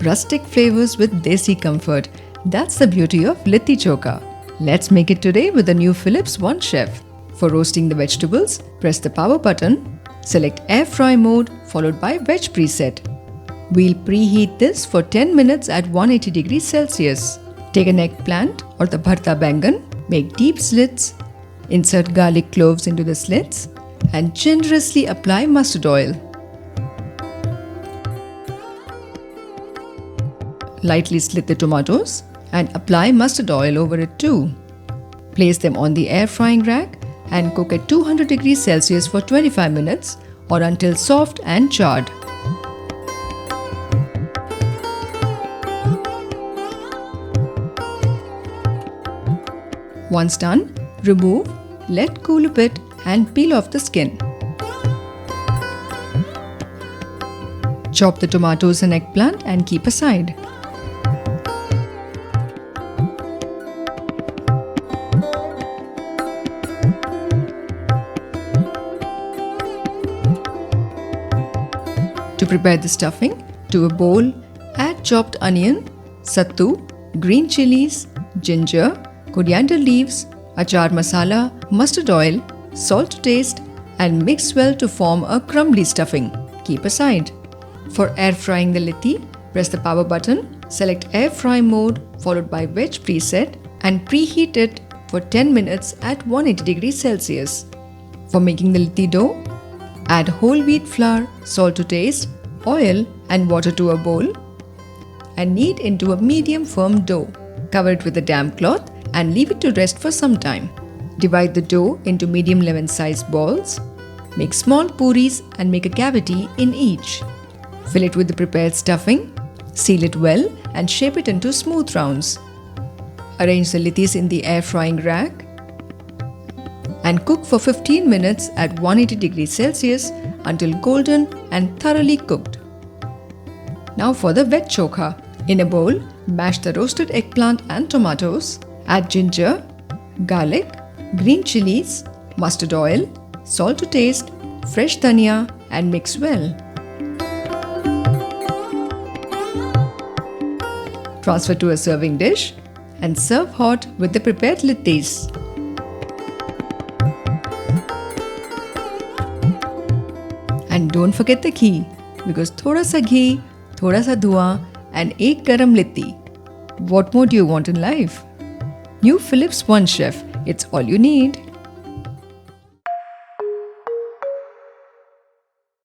Rustic flavors with desi comfort. That's the beauty of Litti Chokha. Let's make it today with the new Philips OneChef. For roasting the vegetables, press the power button, select air fry mode followed by veg preset. We'll preheat this for 10 minutes at 180 degrees Celsius. Take an eggplant or the bharta bangan, make deep slits, insert garlic cloves into the slits and generously apply mustard oil. Lightly slit the tomatoes and apply mustard oil over it too. Place them on the air frying rack and cook at 200 degrees Celsius for 25 minutes or until soft and charred. Once done, remove, let cool a bit and peel off the skin. Chop the tomatoes and eggplant and keep aside. To prepare the stuffing, to a bowl, add chopped onion, sattu, green chilies, ginger, coriander leaves, achar masala, mustard oil, salt to taste and mix well to form a crumbly stuffing. Keep aside. For air frying the litti, press the power button, select air fry mode followed by veg preset and preheat it for 10 minutes at 180 degrees Celsius. For making the litti dough, add whole wheat flour, salt to taste, oil and water to a bowl and knead into a medium firm dough. Cover it with a damp cloth and leave it to rest for some time. Divide the dough into medium lemon sized balls. Make small puris and make a cavity in each. Fill it with the prepared stuffing, seal it well and shape it into smooth rounds. Arrange the littis in the air frying rack and cook for 15 minutes at 180 degrees Celsius until golden and thoroughly cooked. Now for the veg chokha. In a bowl, mash the roasted eggplant and tomatoes. Add ginger, garlic, green chilies, mustard oil, salt to taste, fresh dhania and mix well. Transfer to a serving dish and serve hot with the prepared littis. And don't forget the ghee, because thoda sa ghee, thoda sa dhua and ek garam litti. What more do you want in life? New Philips OneChef, it's all you need.